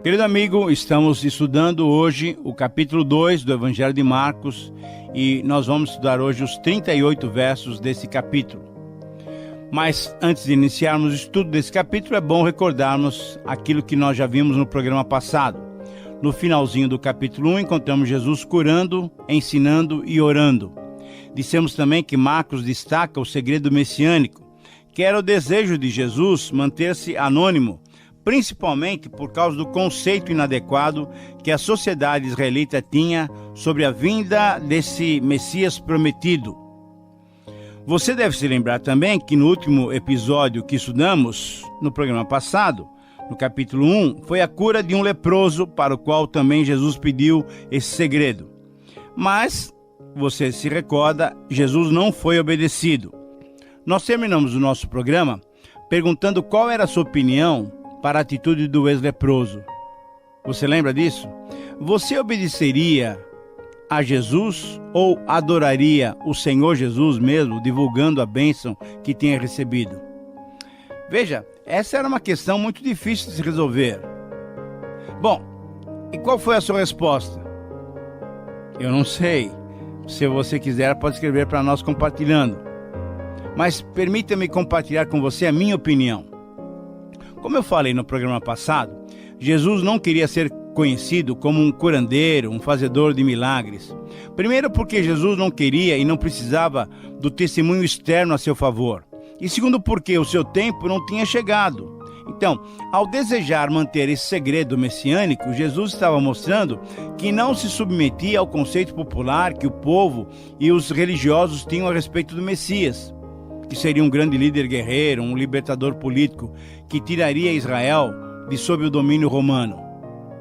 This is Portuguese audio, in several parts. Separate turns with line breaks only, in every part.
Querido amigo, estamos estudando hoje o capítulo 2 do Evangelho de Marcos e nós vamos estudar hoje os 38 versos desse capítulo. Mas antes de iniciarmos o estudo desse capítulo, é bom recordarmos aquilo que nós já vimos no programa passado. No finalzinho do capítulo 1, encontramos Jesus curando, ensinando e orando. Dissemos também que Marcos destaca o segredo messiânico, que era o desejo de Jesus manter-se anônimo, principalmente por causa do conceito inadequado que a sociedade israelita tinha sobre a vinda desse Messias prometido. Você deve se lembrar também que no último episódio que estudamos, no programa passado, no capítulo 1, foi a cura de um leproso, para o qual também Jesus pediu esse segredo. Mas, você se recorda, Jesus não foi obedecido. Nós terminamos o nosso programa perguntando qual era a sua opinião para a atitude do ex-leproso. Você lembra disso? Você obedeceria a Jesus ou adoraria o Senhor Jesus mesmo, divulgando a bênção que tinha recebido? Veja, essa era uma questão muito difícil de se resolver. Bom, e qual foi a sua resposta? Eu não sei. Se você quiser, pode escrever para nós compartilhando. Mas permita-me compartilhar com você a minha opinião. Como eu falei no programa passado, Jesus não queria ser conhecido como um curandeiro, um fazedor de milagres. Primeiro porque Jesus não queria e não precisava do testemunho externo a seu favor. E segundo porque o seu tempo não tinha chegado. Então, ao desejar manter esse segredo messiânico, Jesus estava mostrando que não se submetia ao conceito popular que o povo e os religiosos tinham a respeito do Messias, que seria um grande líder guerreiro, um libertador político, que tiraria Israel de sob o domínio romano.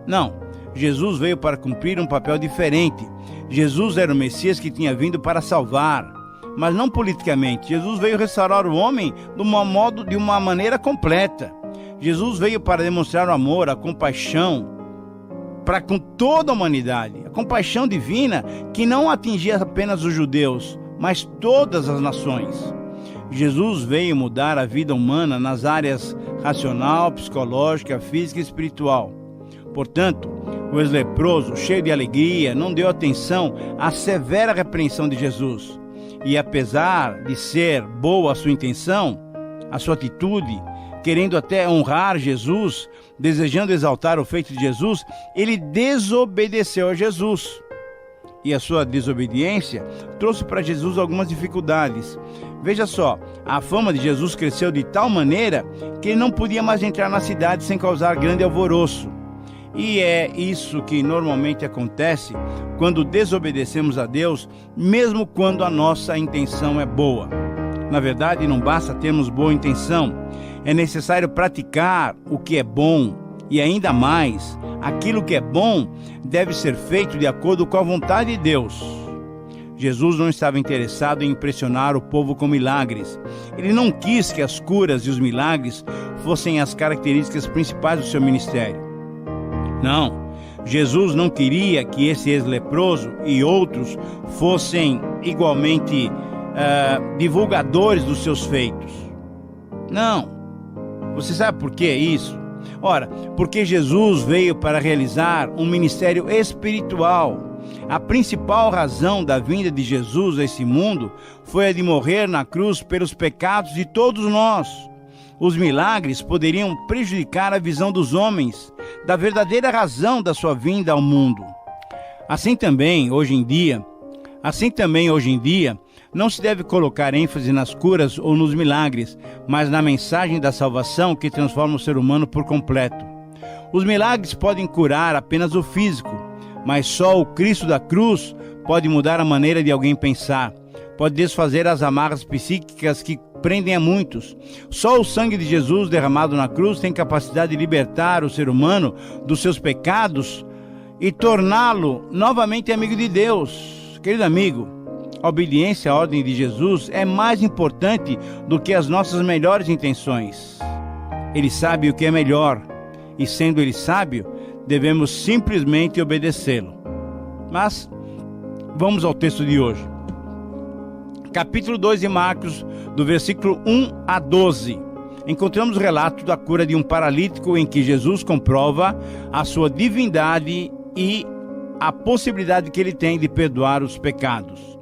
Não, Jesus veio para cumprir um papel diferente. Jesus era o Messias que tinha vindo para salvar, mas não politicamente. Jesus veio restaurar o homem de uma maneira completa. Jesus veio para demonstrar o amor, a compaixão para com toda a humanidade. A compaixão divina que não atingia apenas os judeus, mas todas as nações. Jesus veio mudar a vida humana nas áreas racional, psicológica, física e espiritual. Portanto, o ex-leproso, cheio de alegria, não deu atenção à severa repreensão de Jesus. E apesar de ser boa a sua intenção, a sua atitude, querendo até honrar Jesus, desejando exaltar o feito de Jesus, ele desobedeceu a Jesus. E a sua desobediência trouxe para Jesus algumas dificuldades. Veja só, a fama de Jesus cresceu de tal maneira que ele não podia mais entrar na cidade sem causar grande alvoroço. E é isso que normalmente acontece quando desobedecemos a Deus, mesmo quando a nossa intenção é boa. Na verdade, não basta termos boa intenção, é necessário praticar o que é bom e ainda mais, aquilo que é bom deve ser feito de acordo com a vontade de Deus. Jesus não estava interessado em impressionar o povo com milagres. Ele não quis que as curas e os milagres fossem as características principais do seu ministério. Não, Jesus não queria que esse ex-leproso e outros fossem igualmente divulgadores dos seus feitos. Não, você sabe por que isso? Ora, porque Jesus veio para realizar um ministério espiritual. A principal razão da vinda de Jesus a esse mundo foi a de morrer na cruz pelos pecados de todos nós. Os milagres poderiam prejudicar a visão dos homens da verdadeira razão da sua vinda ao mundo. Assim também, hoje em dia, não se deve colocar ênfase nas curas ou nos milagres, mas na mensagem da salvação que transforma o ser humano por completo. Os milagres podem curar apenas o físico, mas só o Cristo da cruz pode mudar a maneira de alguém pensar, pode desfazer as amarras psíquicas que prendem a muitos. Só o sangue de Jesus derramado na cruz tem capacidade de libertar o ser humano dos seus pecados e torná-lo novamente amigo de Deus. Querido amigo, a obediência à ordem de Jesus é mais importante do que as nossas melhores intenções. Ele sabe o que é melhor, e sendo ele sábio, devemos simplesmente obedecê-lo. Mas, vamos ao texto de hoje. Capítulo 2 de Marcos, do versículo 1 a 12. encontramos o relato da cura de um paralítico em que Jesus comprova a sua divindade e a possibilidade que ele tem de perdoar os pecados.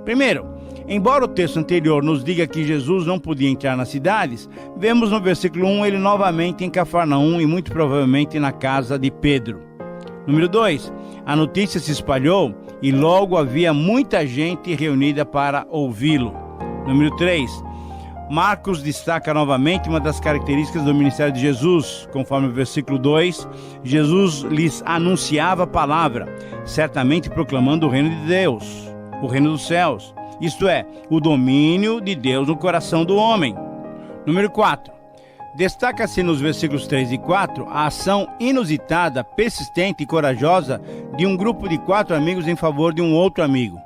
Primeiro, embora o texto anterior nos diga que Jesus não podia entrar nas cidades, vemos no versículo 1 ele novamente em Cafarnaum e muito provavelmente na casa de Pedro. Número 2, a notícia se espalhou e logo havia muita gente reunida para ouvi-lo. Número 3, Marcos destaca novamente uma das características do ministério de Jesus. Conforme o versículo 2, Jesus lhes anunciava a palavra, certamente proclamando o reino de Deus, o reino dos céus, isto é, o domínio de Deus no coração do homem. Número 4, destaca-se nos versículos 3 e 4 a ação inusitada, persistente e corajosa de um grupo de 4 amigos em favor de um outro amigo.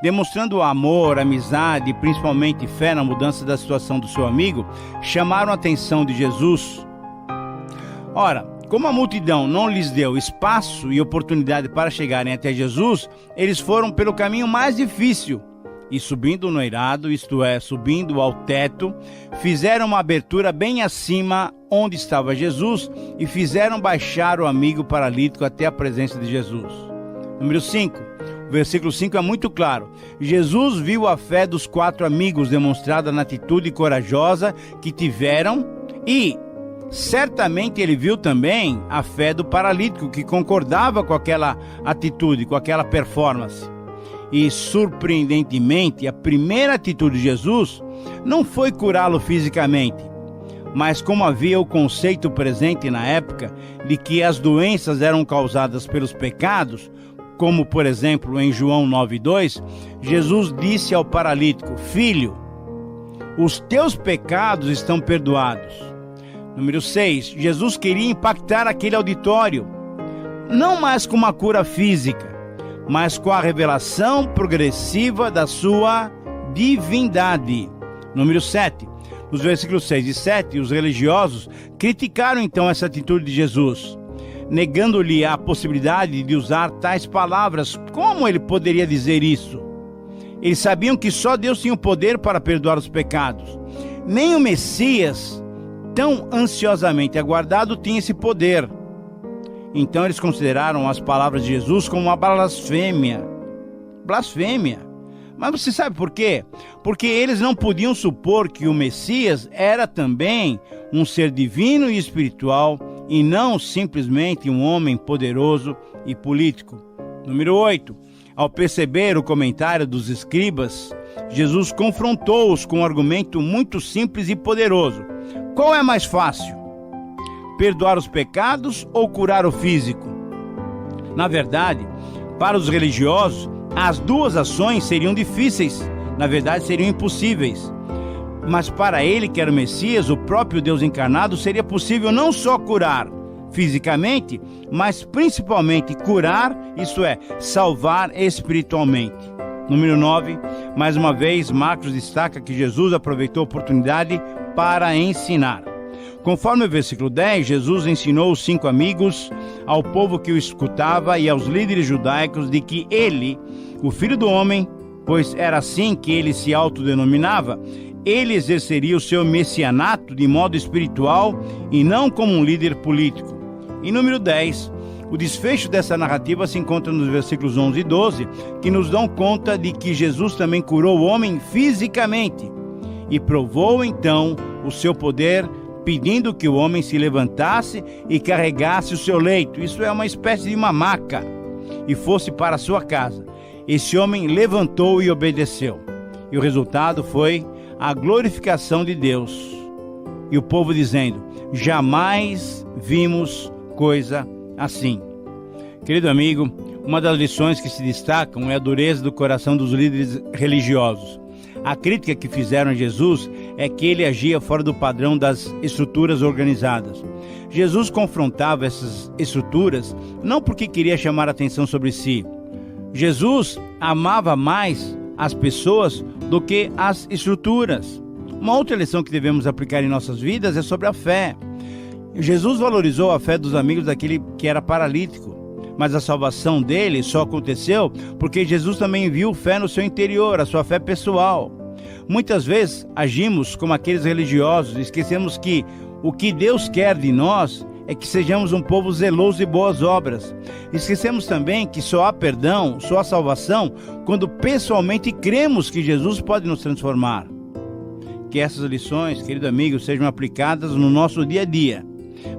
Demonstrando amor, amizade e principalmente fé na mudança da situação do seu amigo, chamaram a atenção de Jesus. Ora, como a multidão não lhes deu espaço e oportunidade para chegarem até Jesus, eles foram pelo caminho mais difícil e subindo no eirado, isto é, subindo ao teto, fizeram uma abertura bem acima onde estava Jesus e fizeram baixar o amigo paralítico até a presença de Jesus. Número 5. O versículo 5 é muito claro. Jesus viu a fé dos 4 amigos demonstrada na atitude corajosa que tiveram e certamente ele viu também a fé do paralítico que concordava com aquela atitude, com aquela performance. E surpreendentemente, a primeira atitude de Jesus não foi curá-lo fisicamente, mas como havia o conceito presente na época de que as doenças eram causadas pelos pecados, como por exemplo em João 9:2, Jesus disse ao paralítico: Filho, os teus pecados estão perdoados. Número 6, Jesus queria impactar aquele auditório, não mais com uma cura física, mas com a revelação progressiva da sua divindade. Número 7, nos versículos 6 e 7, os religiosos criticaram então essa atitude de Jesus, negando-lhe a possibilidade de usar tais palavras. Como ele poderia dizer isso? Eles sabiam que só Deus tinha o poder para perdoar os pecados. Nem o Messias, tão ansiosamente aguardado, tinha esse poder. Então eles consideraram as palavras de Jesus como uma blasfêmia. Blasfêmia. Mas você sabe por quê? Porque eles não podiam supor que o Messias era também um ser divino e espiritual e não simplesmente um homem poderoso e político. Número 8. Ao perceber o comentário dos escribas, Jesus confrontou-os com um argumento muito simples e poderoso. Qual é mais fácil? Perdoar os pecados ou curar o físico? Na verdade, para os religiosos, as duas ações seriam difíceis, na verdade seriam impossíveis. Mas para ele, que era o Messias, o próprio Deus encarnado, seria possível não só curar fisicamente, mas principalmente curar, isto é, salvar espiritualmente. Número 9, mais uma vez, Marcos destaca que Jesus aproveitou a oportunidade para ensinar. Conforme o versículo 10, Jesus ensinou os 5 amigos, ao povo que o escutava e aos líderes judaicos de que ele, o Filho do Homem, pois era assim que ele se autodenominava, ele exerceria o seu messianato de modo espiritual e não como um líder político. E número 10, o desfecho dessa narrativa se encontra nos versículos 11 e 12, que nos dão conta de que Jesus também curou o homem fisicamente e provou então o seu poder, pedindo que o homem se levantasse e carregasse o seu leito, isso é uma espécie de uma maca, e fosse para a sua casa. Esse homem levantou e obedeceu. E o resultado foi a glorificação de Deus. E o povo dizendo: jamais vimos coisa assim. Querido amigo, uma das lições que se destacam é a dureza do coração dos líderes religiosos. A crítica que fizeram a Jesus é que ele agia fora do padrão das estruturas organizadas. Jesus confrontava essas estruturas não porque queria chamar a atenção sobre si. Jesus amava mais as pessoas do que as estruturas. Uma outra lição que devemos aplicar em nossas vidas é sobre a fé. Jesus valorizou a fé dos amigos daquele que era paralítico, mas a salvação dele só aconteceu porque Jesus também viu fé no seu interior, a sua fé pessoal. Muitas vezes agimos como aqueles religiosos, esquecemos que o que Deus quer de nós é que sejamos um povo zeloso de boas obras. Esquecemos também que só há perdão, só há salvação, quando pessoalmente cremos que Jesus pode nos transformar. Que essas lições, querido amigo, sejam aplicadas no nosso dia a dia.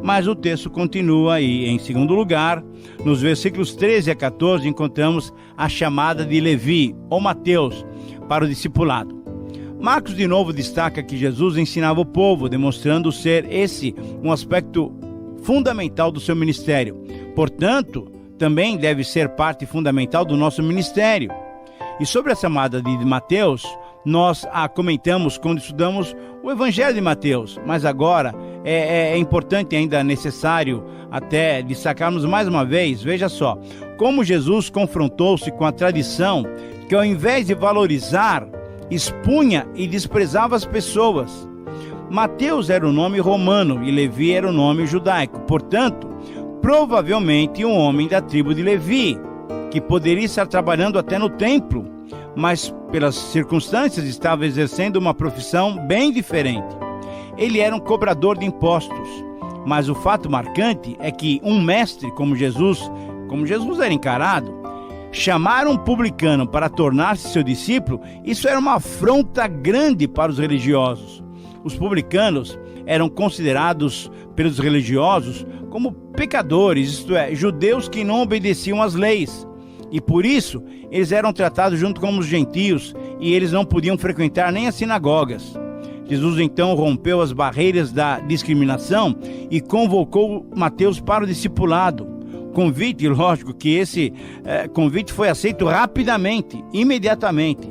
Mas o texto continua aí. Em segundo lugar, nos versículos 13 a 14, encontramos a chamada de Levi, ou Mateus, para o discipulado. Marcos de novo destaca que Jesus ensinava o povo, demonstrando ser esse um aspecto fundamental do seu ministério. Portanto, também deve ser parte fundamental do nosso ministério. E sobre a chamada de Mateus, nós a comentamos quando estudamos o Evangelho de Mateus, mas agora é importante, ainda necessário até destacarmos mais uma vez, veja só, como Jesus confrontou-se com a tradição que, ao invés de valorizar, expunha e desprezava as pessoas. Mateus era o nome romano e Levi era o nome judaico, portanto, provavelmente um homem da tribo de Levi, que poderia estar trabalhando até no templo, mas pelas circunstâncias estava exercendo uma profissão bem diferente. Ele era um cobrador de impostos, mas o fato marcante é que um mestre como Jesus era encarado, chamar um publicano para tornar-se seu discípulo, isso era uma afronta grande para os religiosos. Os publicanos eram considerados pelos religiosos como pecadores, isto é, judeus que não obedeciam às leis. E por isso, eles eram tratados junto com os gentios e eles não podiam frequentar nem as sinagogas. Jesus então rompeu as barreiras da discriminação e convocou Mateus para o discipulado. Convite, lógico que esse convite foi aceito rapidamente, imediatamente.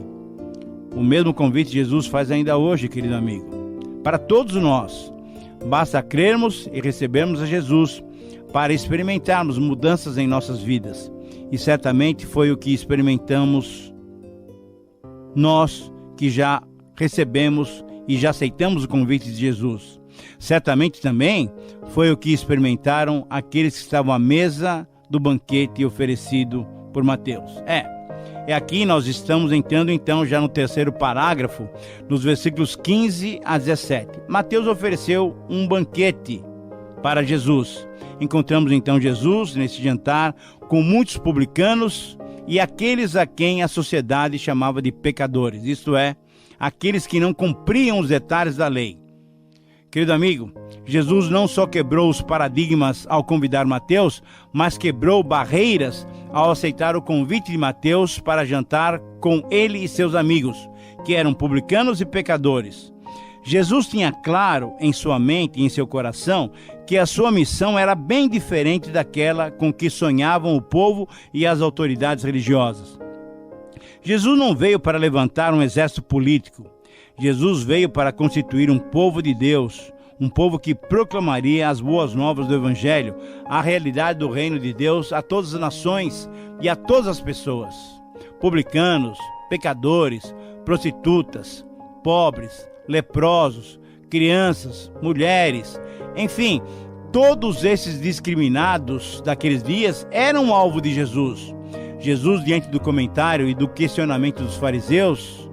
O mesmo convite Jesus faz ainda hoje, querido amigo, para todos nós. Basta crermos e recebermos a Jesus para experimentarmos mudanças em nossas vidas. E certamente foi o que experimentamos nós que já recebemos e já aceitamos o convite de Jesus. Certamente também foi o que experimentaram aqueles que estavam à mesa do banquete oferecido por Mateus. Aqui nós estamos entrando então já no terceiro parágrafo, nos versículos 15 a 17. Mateus ofereceu um banquete para Jesus. Encontramos então Jesus nesse jantar com muitos publicanos e aqueles a quem a sociedade chamava de pecadores, isto é, aqueles que não cumpriam os detalhes da lei. Querido amigo, Jesus não só quebrou os paradigmas ao convidar Mateus, mas quebrou barreiras ao aceitar o convite de Mateus para jantar com ele e seus amigos, que eram publicanos e pecadores. Jesus tinha claro em sua mente e em seu coração que a sua missão era bem diferente daquela com que sonhavam o povo e as autoridades religiosas. Jesus não veio para levantar um exército político. Jesus veio para constituir um povo de Deus, um povo que proclamaria as boas novas do Evangelho, a realidade do reino de Deus a todas as nações e a todas as pessoas. Publicanos, pecadores, prostitutas, pobres, leprosos, crianças, mulheres, enfim, todos esses discriminados daqueles dias eram alvo de Jesus. Jesus, diante do comentário e do questionamento dos fariseus,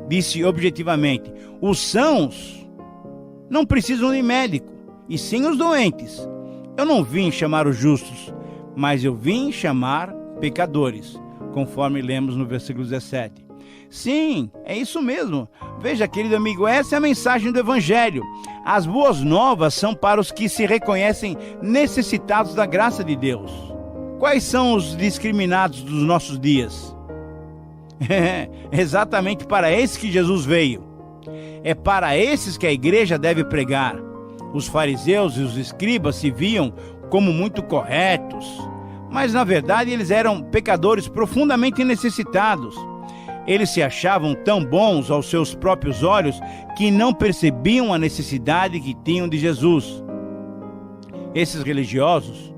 disse objetivamente: os sãos não precisam de médico, e sim os doentes. Eu não vim chamar os justos, mas eu vim chamar pecadores, conforme lemos no versículo 17. Sim, é isso mesmo. Veja, querido amigo, essa é a mensagem do Evangelho. As boas novas são para os que se reconhecem necessitados da graça de Deus. Quais são os discriminados dos nossos dias? É exatamente para esses que Jesus veio. É para esses que a igreja deve pregar. Os fariseus e os escribas se viam como muito corretos, mas na verdade eles eram pecadores profundamente necessitados. Eles se achavam tão bons aos seus próprios olhos que não percebiam a necessidade que tinham de Jesus. Esses religiosos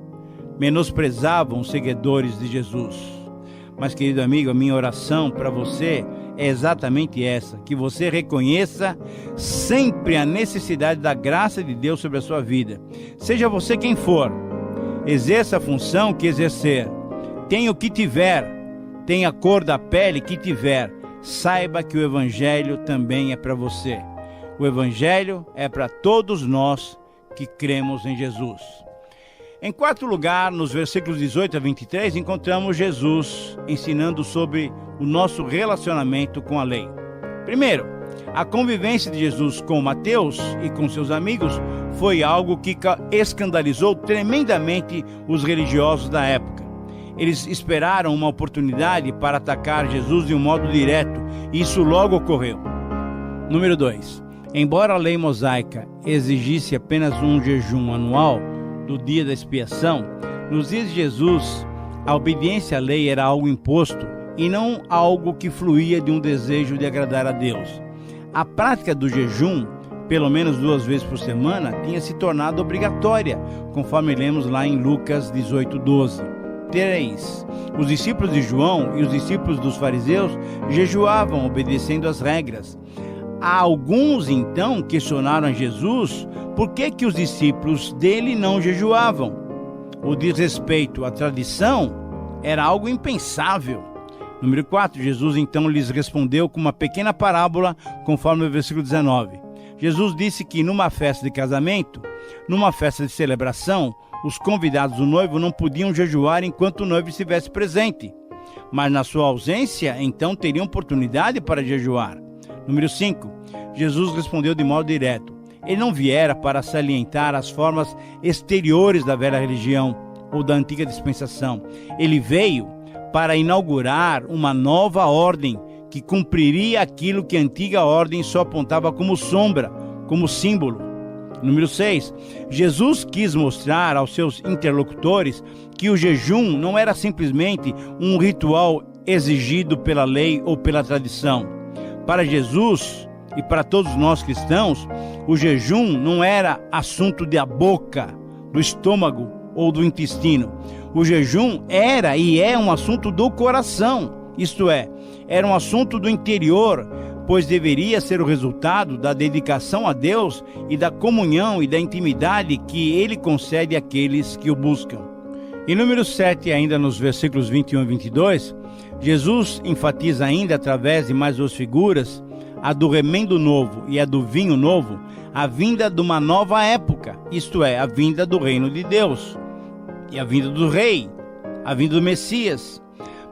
menosprezavam os seguidores de Jesus. Mas, querido amigo, a minha oração para você é exatamente essa: que você reconheça sempre a necessidade da graça de Deus sobre a sua vida. Seja você quem for, exerça a função que exercer, tenha o que tiver, tenha a cor da pele que tiver, saiba que o Evangelho também é para você. O Evangelho é para todos nós que cremos em Jesus. Em quarto lugar, nos versículos 18 a 23, encontramos Jesus ensinando sobre o nosso relacionamento com a lei. Primeiro, a convivência de Jesus com Mateus e com seus amigos foi algo que escandalizou tremendamente os religiosos da época. Eles esperaram uma oportunidade para atacar Jesus de um modo direto, e isso logo ocorreu. Número 2. Embora a lei mosaica exigisse apenas um jejum anual do dia da expiação, nos dias de Jesus, a obediência à lei era algo imposto e não algo que fluía de um desejo de agradar a Deus. A prática do jejum, pelo menos 2 vezes por semana, tinha se tornado obrigatória, conforme lemos lá em Lucas 18:12. 3. Os discípulos de João e os discípulos dos fariseus jejuavam, obedecendo às regras. Alguns, então, questionaram a Jesus por que os discípulos dele não jejuavam. O desrespeito à tradição era algo impensável. Número 4, Jesus então lhes respondeu com uma pequena parábola, conforme o versículo 19. Jesus disse que numa festa de casamento, numa festa de celebração, os convidados do noivo não podiam jejuar enquanto o noivo estivesse presente, mas na sua ausência, então teriam oportunidade para jejuar. Número 5, Jesus respondeu de modo direto. Ele não viera para salientar as formas exteriores da velha religião ou da antiga dispensação. Ele veio para inaugurar uma nova ordem que cumpriria aquilo que a antiga ordem só apontava como sombra, como símbolo. Número 6. Jesus quis mostrar aos seus interlocutores que o jejum não era simplesmente um ritual exigido pela lei ou pela tradição. Para Jesus e para todos nós cristãos, o jejum não era assunto da boca, do estômago ou do intestino. O jejum era e é um assunto do coração, isto é, era um assunto do interior, pois deveria ser o resultado da dedicação a Deus e da comunhão e da intimidade que Ele concede àqueles que o buscam. Em número 7, ainda nos versículos 21 e 22, Jesus enfatiza ainda através de mais 2 figuras, a do remendo novo e a do vinho novo, a vinda de uma nova época, isto é, a vinda do reino de Deus, e a vinda do rei, a vinda do Messias.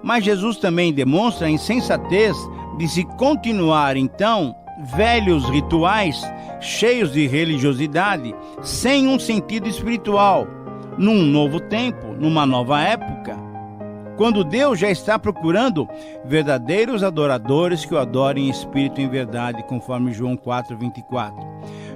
Mas Jesus também demonstra a insensatez de se continuar, então, velhos rituais cheios de religiosidade, sem um sentido espiritual, num novo tempo, numa nova época, quando Deus já está procurando verdadeiros adoradores que o adorem em espírito e em verdade, conforme João 4:24.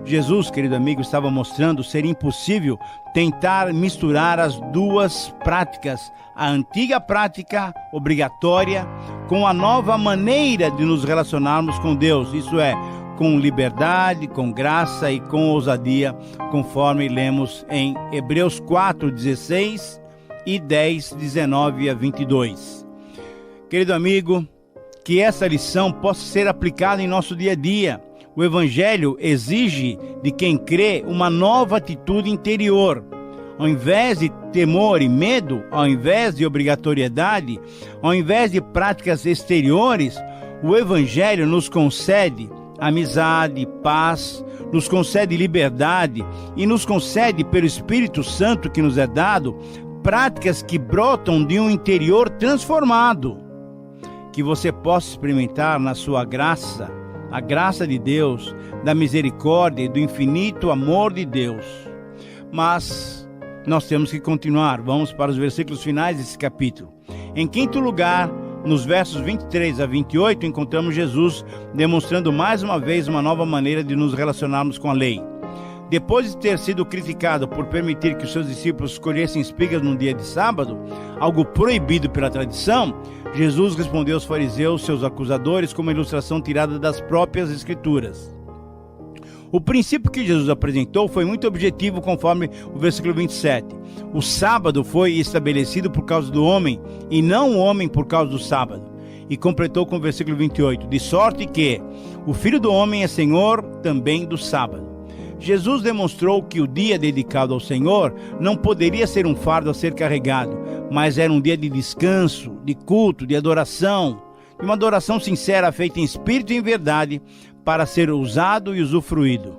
Jesus, querido amigo, estava mostrando ser impossível tentar misturar as duas práticas, a antiga prática obrigatória com a nova maneira de nos relacionarmos com Deus, isso é, com liberdade, com graça e com ousadia, conforme lemos em Hebreus 4:16 e 10:19 a 22. Querido amigo, que essa lição possa ser aplicada em nosso dia a dia. O Evangelho exige de quem crê uma nova atitude interior. Ao invés de temor e medo, ao invés de obrigatoriedade, ao invés de práticas exteriores, o Evangelho nos concede amizade, paz, nos concede liberdade e nos concede pelo Espírito Santo que nos é dado, práticas que brotam de um interior transformado. Que você possa experimentar na sua graça, a graça de Deus, da misericórdia e do infinito amor de Deus. Mas nós temos que continuar. Vamos para os versículos finais desse capítulo. Em quinto lugar, nos versos 23 a 28, encontramos Jesus demonstrando mais uma vez uma nova maneira de nos relacionarmos com a lei. Depois de ter sido criticado por permitir que os seus discípulos colhessem espigas no dia de sábado, algo proibido pela tradição, Jesus respondeu aos fariseus, seus acusadores, com uma ilustração tirada das próprias Escrituras. O princípio que Jesus apresentou foi muito objetivo, conforme o versículo 27. O sábado foi estabelecido por causa do homem, e não o homem por causa do sábado. E completou com o versículo 28, de sorte que o Filho do Homem é Senhor também do sábado. Jesus demonstrou que o dia dedicado ao Senhor não poderia ser um fardo a ser carregado, mas era um dia de descanso, de culto, de adoração, e uma adoração sincera feita em espírito e em verdade para ser usado e usufruído.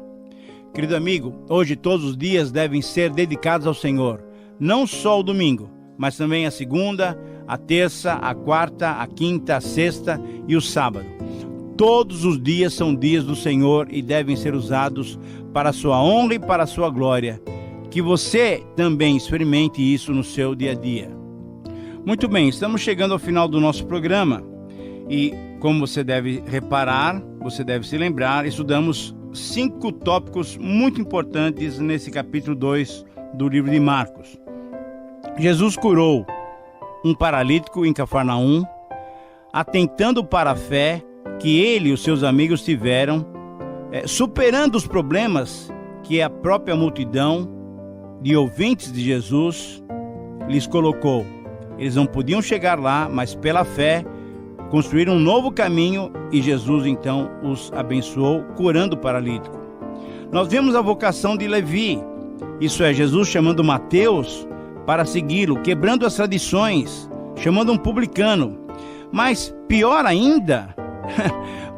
Querido amigo, hoje todos os dias devem ser dedicados ao Senhor, não só o domingo, mas também a segunda, a terça, a quarta, a quinta, a sexta e o sábado. Todos os dias são dias do Senhor e devem ser usados para a sua honra e para a sua glória. Que você também experimente isso no seu dia a dia. Muito bem, estamos chegando ao final do nosso programa e, como você deve reparar, você deve se lembrar, estudamos 5 tópicos muito importantes nesse capítulo 2 do livro de Marcos. Jesus curou um paralítico em Cafarnaum, atentando para a fé que ele e os seus amigos tiveram, superando os problemas que a própria multidão de ouvintes de Jesus lhes colocou. Eles não podiam chegar lá, mas pela fé construíram um novo caminho e Jesus então os abençoou, curando o paralítico. Nós vemos a vocação de Levi, isso é, Jesus chamando Mateus para segui-lo, quebrando as tradições, chamando um publicano. Mas pior ainda,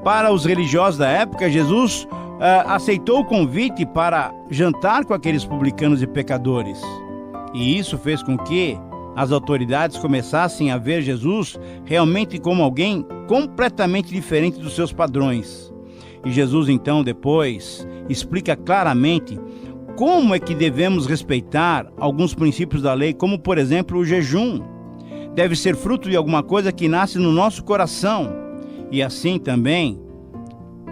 para os religiosos da época, Jesus aceitou o convite para jantar com aqueles publicanos e pecadores. E isso fez com que as autoridades começassem a ver Jesus realmente como alguém completamente diferente dos seus padrões. E Jesus então depois explica claramente como é que devemos respeitar alguns princípios da lei, como por exemplo o jejum. Deve ser fruto de alguma coisa que nasce no nosso coração. E assim também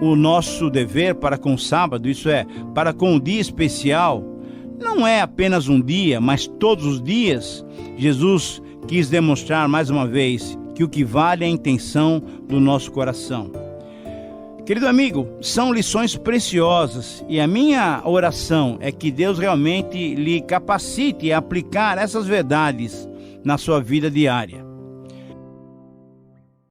o nosso dever para com o sábado, isso é, para com o dia especial, não é apenas um dia, mas todos os dias. Jesus quis demonstrar mais uma vez que o que vale é a intenção do nosso coração. Querido amigo, são lições preciosas e a minha oração é que Deus realmente lhe capacite a aplicar essas verdades na sua vida diária.